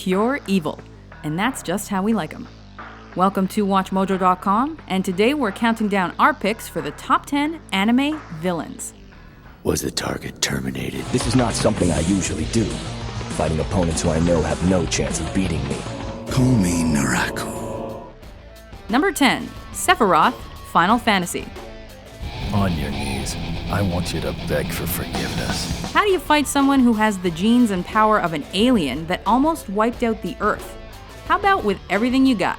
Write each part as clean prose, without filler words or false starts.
pure evil. And that's just how we like them. Welcome to WatchMojo.com, and today we're counting down our picks for the top 10 anime villains. Was the target terminated? This is not something I usually do. Fighting opponents who I know have no chance of beating me. Call me Naraku. Number 10, Sephiroth, Final Fantasy. On your knees. I want you to beg for forgiveness. How do you fight someone who has the genes and power of an alien that almost wiped out the Earth? How about with everything you got?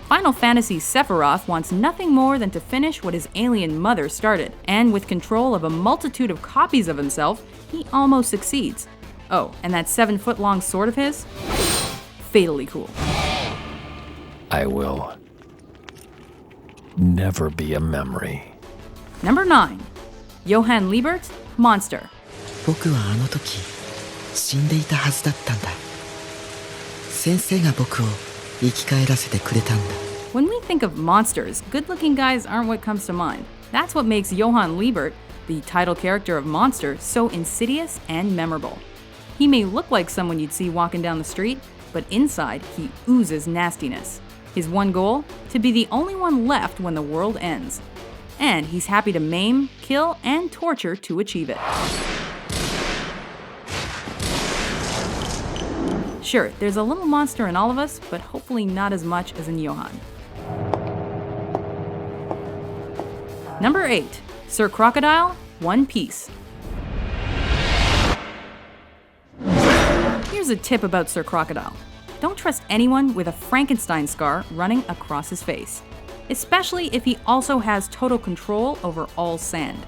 Final Fantasy's Sephiroth wants nothing more than to finish what his alien mother started, and with control of a multitude of copies of himself, he almost succeeds. Oh, and that 7-foot-long sword of his? Fatally cool. I will never be a memory. Number 9, Johan Liebert, Monster. 僕はあの時死んでいたはずだったんだ。先生が僕を生き返らせてくれたんだ。 When we think of monsters, good-looking guys aren't what comes to mind. That's what makes Johan Liebert, the title character of Monster, so insidious and memorable. He may look like someone you'd see walking down the street, but inside he oozes nastiness. His one goal? To be the only one left when the world ends. And he's happy to maim, kill, and torture to achieve it. Sure, there's a little monster in all of us, but hopefully not as much as in Johan. Number 8, Sir Crocodile, One Piece. Here's a tip about Sir Crocodile. Don't trust anyone with a Frankenstein scar running across his face, especially if he also has total control over all sand.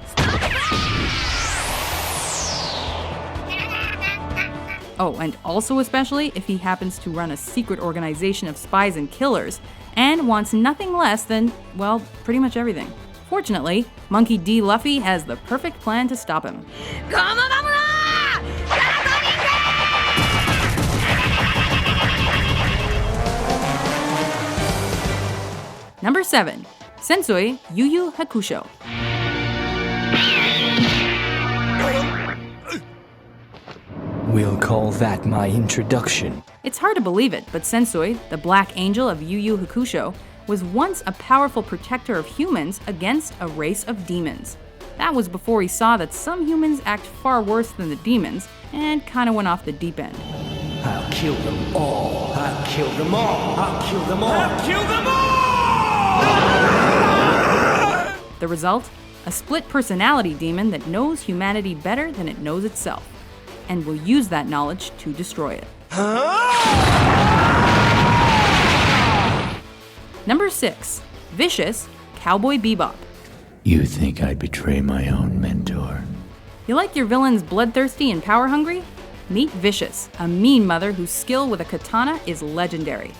Oh, and also especially if he happens to run a secret organization of spies and killers and wants nothing less than, well, pretty much everything. Fortunately, Monkey D. Luffy has the perfect plan to stop him. Number 7, Sensui Yu Yu Hakusho. We'll call that my introduction. It's hard to believe it, but Sensui, the black angel of Yu Yu Hakusho, was once a powerful protector of humans against a race of demons. That was before he saw that some humans act far worse than the demons, and kinda went off the deep end. I'll kill them all. I'll kill them all. I'll kill them all. I'll kill them all! The result? A split personality demon that knows humanity better than it knows itself, and will use that knowledge to destroy it. Number 6, Vicious, Cowboy Bebop. You think I'd betray my own mentor? You like your villains bloodthirsty and power hungry? Meet Vicious, a mean mother whose skill with a katana is legendary.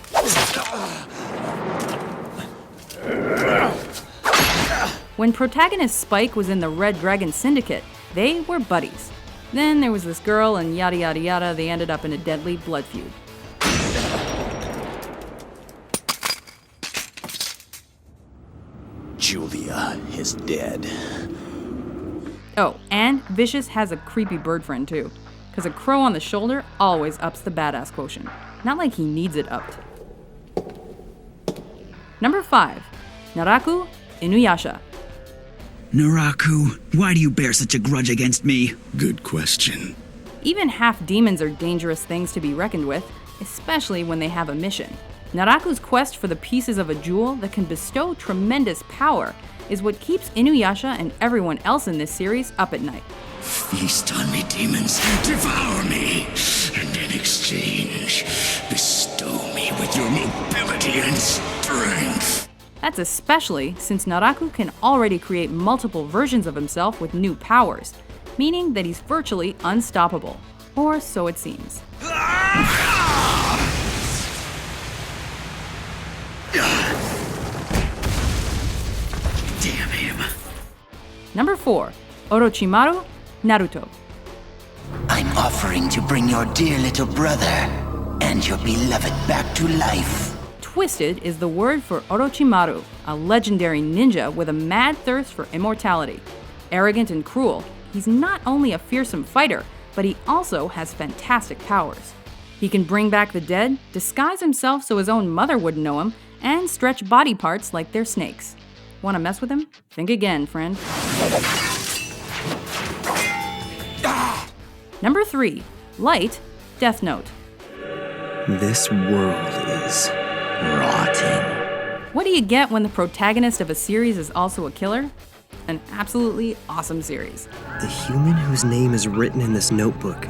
When protagonist Spike was in the Red Dragon Syndicate, they were buddies. Then there was this girl and yada yada yada, they ended up in a deadly blood feud. Julia is dead. Oh, and Vicious has a creepy bird friend too, because a crow on the shoulder always ups the badass quotient. Not like he needs it upped. Number 5, Naraku, Inuyasha. Naraku, why do you bear such a grudge against me? Good question. Even half demons are dangerous things to be reckoned with, especially when they have a mission. Naraku's quest for the pieces of a jewel that can bestow tremendous power is what keeps Inuyasha and everyone else in this series up at night. Feast on me, demons. Devour me. And in exchange, bestow me with your mobility and strength. That's especially since Naraku can already create multiple versions of himself with new powers, meaning that he's virtually unstoppable. Or so it seems. Damn him. Number 4, Orochimaru, Naruto. I'm offering to bring your dear little brother and your beloved back to life. Twisted is the word for Orochimaru, a legendary ninja with a mad thirst for immortality. Arrogant and cruel, he's not only a fearsome fighter, but he also has fantastic powers. He can bring back the dead, disguise himself so his own mother wouldn't know him, and stretch body parts like they're snakes. Want to mess with him? Think again, friend. Number 3. Light, Death Note. This world is rotting. What do you get when the protagonist of a series is also a killer? An absolutely awesome series. The human whose name is written in this notebook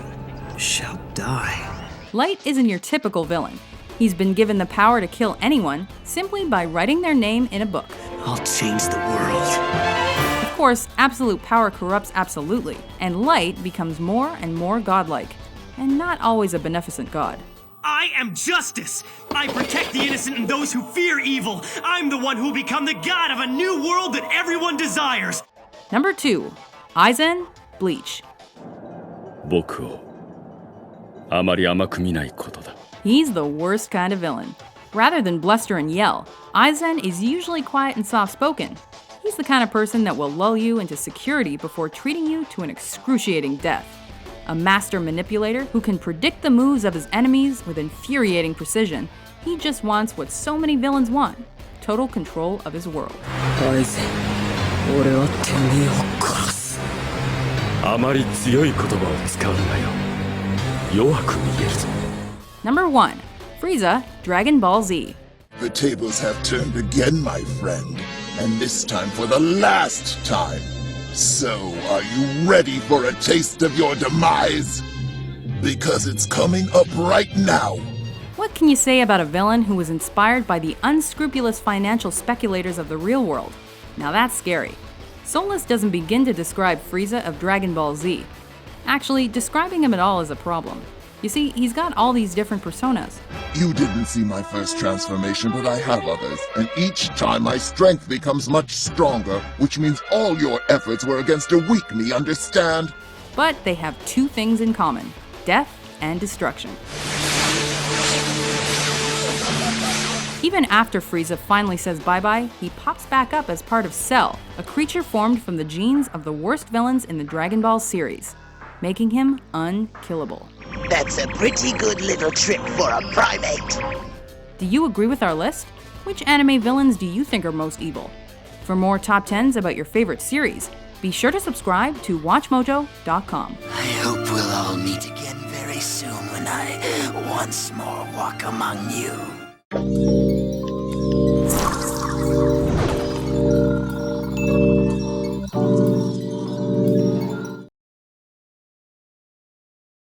shall die. Light isn't your typical villain. He's been given the power to kill anyone simply by writing their name in a book. I'll change the world. Of course, absolute power corrupts absolutely, and Light becomes more and more godlike, and not always a beneficent god. I am justice! I protect the innocent and those who fear evil! I'm the one who'll become the god of a new world that everyone desires! Number 2. Aizen, Bleach. 僕をあまり甘く見ないことだ。 He's the worst kind of villain. Rather than bluster and yell, Aizen is usually quiet and soft-spoken. He's the kind of person that will lull you into security before treating you to an excruciating death. A master manipulator who can predict the moves of his enemies with infuriating precision, he just wants what so many villains want: total control of his world. 俺はてめえを殺す。あまり強い言葉を使うなよ。弱く見えるぞ。 Number 1. Frieza, Dragon Ball Z. The tables have turned again, my friend, and this time for the last time. So, are you ready for a taste of your demise? Because it's coming up right now. What can you say about a villain who was inspired by the unscrupulous financial speculators of the real world? Now that's scary. Solus doesn't begin to describe Frieza of Dragon Ball Z. Actually, describing him at all is a problem. You see, he's got all these different personas. You didn't see my first transformation, but I have others, and each time my strength becomes much stronger, which means all your efforts were against a weak me, understand? But they have two things in common: death and destruction. Even after Frieza finally says bye-bye, he pops back up as part of Cell, a creature formed from the genes of the worst villains in the Dragon Ball series, making him unkillable. That's a pretty good little trick for a primate. Do you agree with our list? Which anime villains do you think are most evil? For more top 10s about your favorite series, be sure to subscribe to WatchMojo.com. I hope we'll all meet again very soon when I once more walk among you.